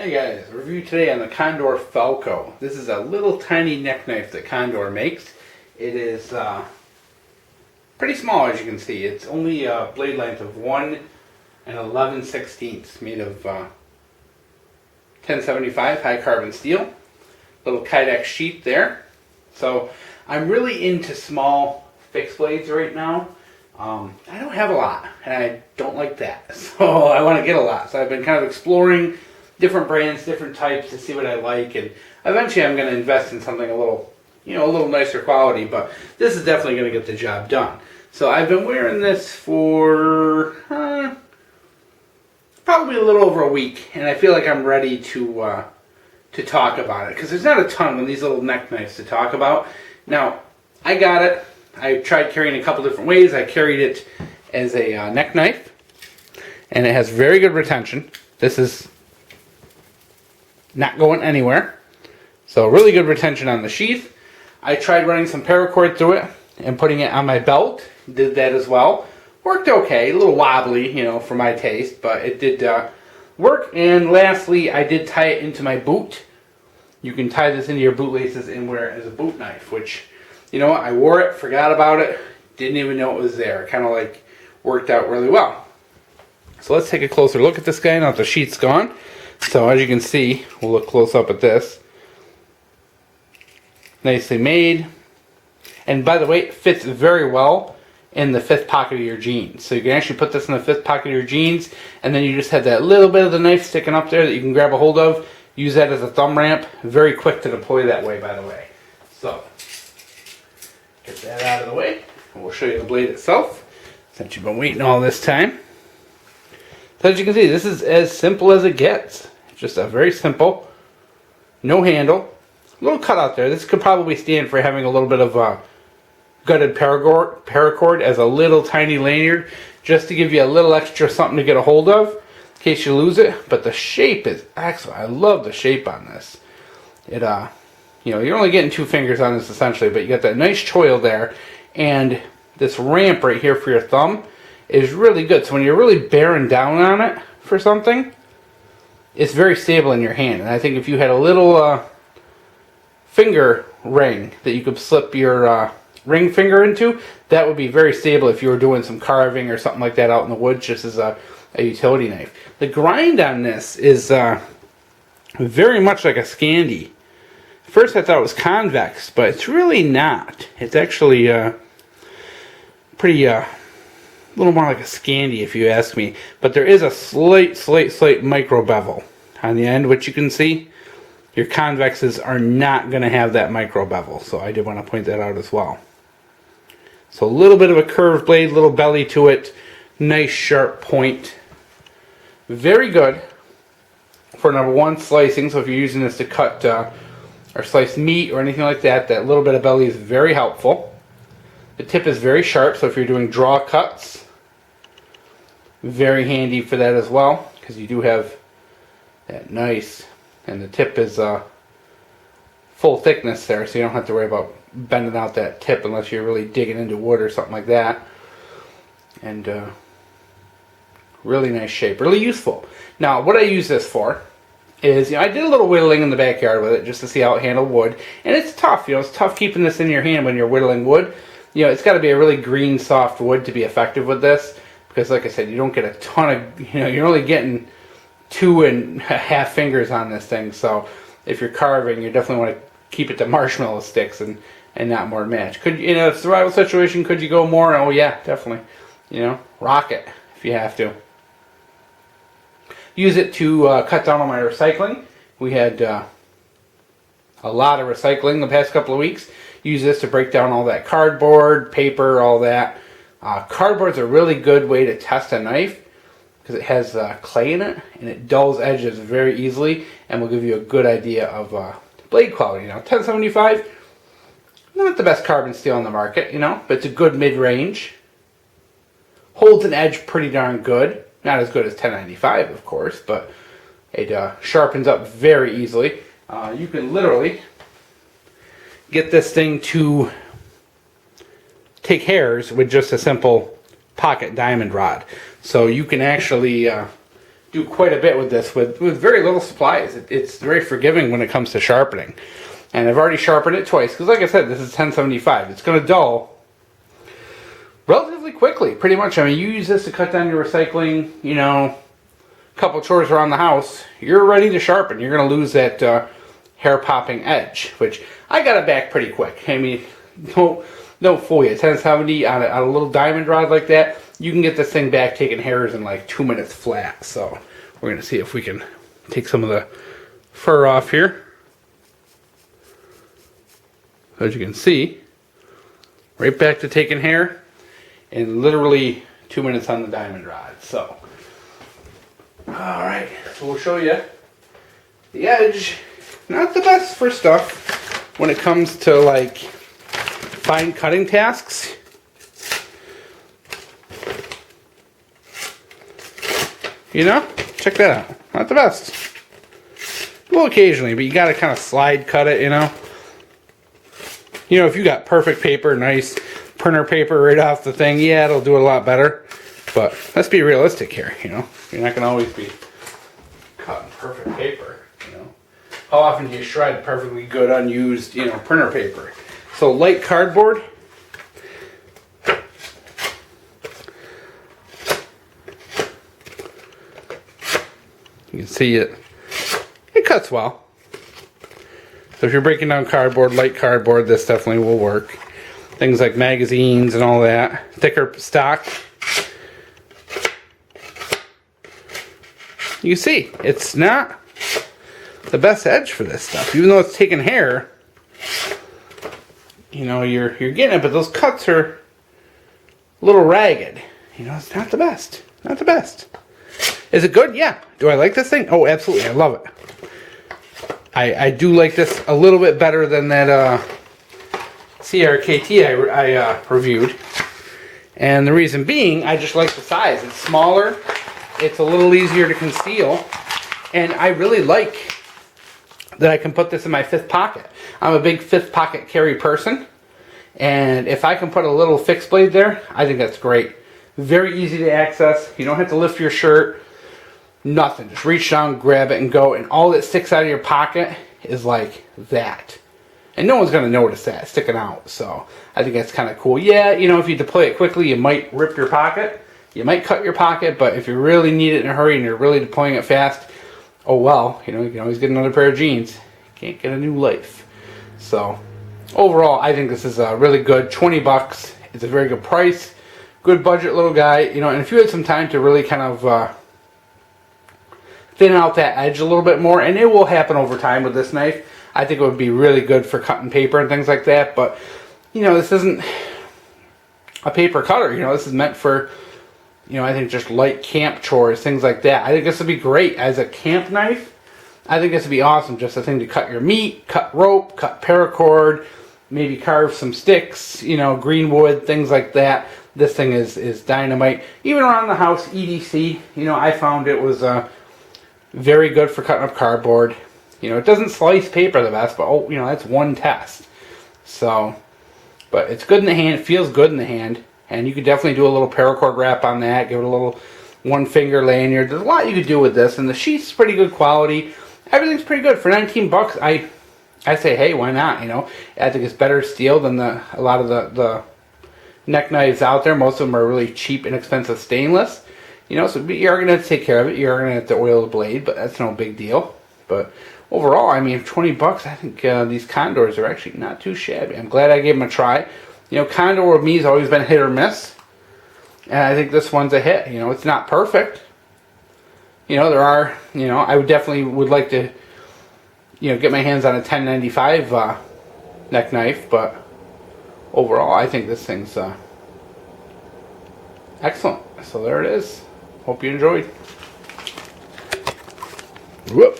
Hey guys, review today on the Condor Falco. This is a little tiny neck knife that Condor makes. It is pretty small, as you can see. It's only a blade length of 1 and 11/16, made of 1075 high carbon steel. Little Kydex sheath there. So I'm really into small fixed blades right now. I don't have a lot, and I don't like that. So I want to get a lot. So I've been kind of exploring different brands, different types to see what I like, and eventually I'm going to invest in something a little nicer quality, but this is definitely going to get the job done. So I've been wearing this for probably a little over a week, and I feel like I'm ready to talk about it, because there's not a ton of these little neck knives to talk about. Now, I got it. I tried carrying a couple different ways. I carried it as a neck knife, and it has very good retention. This is not going anywhere. So really good retention on the sheath. I tried running some paracord through it and putting it on my belt. Did that as well. Worked okay. A little wobbly, for my taste, but it did work. And lastly, I did tie it into my boot. You can tie this into your bootlaces and wear it as a boot knife, which, I wore it, forgot about it, didn't even know it was there. It kind of like worked out really well. So let's take a closer look at this guy now that the sheath's gone. So as you can see, we'll look close up at this. Nicely made. And by the way, it fits very well in the fifth pocket of your jeans. So you can actually put this in the fifth pocket of your jeans, and then you just have that little bit of the knife sticking up there that you can grab a hold of. Use that as a thumb ramp. Very quick to deploy that way, by the way. So, get that out of the way. And we'll show you the blade itself, since you've been waiting all this time. So as you can see, this is as simple as it gets. Just a very simple, no handle, little cutout there. This could probably stand for having a little bit of gutted paracord as a little tiny lanyard, just to give you a little extra something to get a hold of in case you lose it. But the shape is excellent. I love the shape on this. It you're only getting 2 fingers on this essentially, but you got that nice choil there, and this ramp right here for your thumb is really good. So when you're really bearing down on it for something, it's very stable in your hand. And I think if you had a little finger ring that you could slip your ring finger into, that would be very stable if you were doing some carving or something like that out in the woods, just as a utility knife. The grind on this is very much like a scandi. First I thought it was convex, but it's really not. It's actually pretty a little more like a scandi, if you ask me. But there is a slight micro bevel on the end, which you can see. Your convexes are not going to have that micro bevel, so I did want to point that out as well. So a little bit of a curved blade, little belly to it, nice sharp point. Very good for number 1, slicing. So if you're using this to cut or slice meat or anything like that, that little bit of belly is very helpful. The tip is very sharp, so if you're doing draw cuts, very handy for that as well, because you do have that nice, and the tip is full thickness there, so you don't have to worry about bending out that tip unless you're really digging into wood or something like that. And really nice shape, really useful. Now, what I use this for is, I did a little whittling in the backyard with it just to see how it handled wood, and it's tough. It's tough keeping this in your hand when you're whittling wood. It's got to be a really green, soft wood to be effective with this, because like I said, you don't get a ton of, you're only getting 2.5 fingers on this thing. So if you're carving, you definitely want to keep it to marshmallow sticks and not more match. Could, in a survival situation, could you go more? Oh yeah, definitely. Rock it if you have to. Use it to cut down on my recycling. We had a lot of recycling the past couple of weeks. Use this to break down all that cardboard, paper, all that. Cardboard's a really good way to test a knife because it has clay in it, and it dulls edges very easily and will give you a good idea of blade quality. 1075, not the best carbon steel on the market, but it's a good mid-range. Holds an edge pretty darn good. Not as good as 1095, of course, but it sharpens up very easily. You can literally get this thing to take hairs with just a simple pocket diamond rod. So you can actually do quite a bit with this with very little supplies. It's very forgiving when it comes to sharpening. And I've already sharpened it twice, because like I said, this is 1075. It's going to dull relatively quickly, pretty much. I mean, you use this to cut down your recycling, you know, a couple chores around the house, you're ready to sharpen. You're going to lose that hair popping edge, which I got it back pretty quick. I mean, don't fool you. 1070 on a little diamond rod like that, you can get this thing back taking hairs in like 2 minutes flat. So we're going to see if we can take some of the fur off here. As you can see, right back to taking hair in literally 2 minutes on the diamond rod. So, alright, so we'll show you the edge. Not the best for stuff when it comes to like fine cutting tasks. You know, check that out. Not the best. Well, occasionally, but you gotta kind of slide cut it, you know. You know, if you got perfect paper, nice printer paper right off the thing, yeah, it'll do it a lot better. But let's be realistic here, you know. You're not going to always be cutting perfect paper, you know. How often do you shred perfectly good, unused, you know, printer paper? So light cardboard. You can see it cuts well. So if you're breaking down cardboard, light cardboard, this definitely will work. Things like magazines and all that. Thicker stock. You see, it's not the best edge for this stuff. Even though it's taking hair, you know, you're getting it, but those cuts are a little ragged. You know, it's not the best. Not the best. Is it good? Yeah. Do I like this thing? Oh, absolutely. I love it. I do like this a little bit better than that CRKT I reviewed. And the reason being, I just like the size. It's smaller. It's a little easier to conceal. And I really like that I can put this in my fifth pocket. I'm a big fifth pocket carry person. And if I can put a little fixed blade there, I think that's great. Very easy to access. You don't have to lift your shirt. Nothing. Just reach down, grab it, and go. And all that sticks out of your pocket is like that. And no one's going to notice that sticking out. So I think that's kind of cool. Yeah, you know, if you deploy it quickly, you might rip your pocket. You might cut your pocket. But if you really need it in a hurry and you're really deploying it fast, oh well. You know, you can always get another pair of jeans. You can't get a new life. So overall, I think this is really good. 20 bucks. It's a very good price. Good budget little guy. You know, and if you had some time to really kind of thin out that edge a little bit more, and it will happen over time with this knife. I think it would be really good for cutting paper and things like that, but you know, this isn't a paper cutter. You know, this is meant for, you know, I think just light camp chores, things like that. I think this would be great as a camp knife. I think this would be awesome, just a thing to cut your meat, cut rope, cut paracord, maybe carve some sticks, you know, green wood, things like that. This thing is dynamite. Even around the house, EDC, you know, I found it was very good for cutting up cardboard. You know, it doesn't slice paper the best, but oh, you know, that's one test. So, but it's good in the hand. It feels good in the hand. And you could definitely do a little paracord wrap on that. Give it a little one finger lanyard. There's a lot you could do with this. And the sheath's pretty good quality. Everything's pretty good. For 19 bucks, I say, hey, why not? You know, I think it's better steel than a lot of the neck knives out there. Most of them are really cheap, inexpensive stainless. You know, so you're going to take care of it. You're going to have to oil the blade, but that's no big deal. But overall, I mean, 20 bucks, I think these Condors are actually not too shabby. I'm glad I gave them a try. You know, Condor with me has always been hit or miss. And I think this one's a hit. You know, it's not perfect. You know, there are, you know, I would definitely would like to, you know, get my hands on a 1095 neck knife. But overall, I think this thing's excellent. So there it is. Hope you enjoyed. Whoop.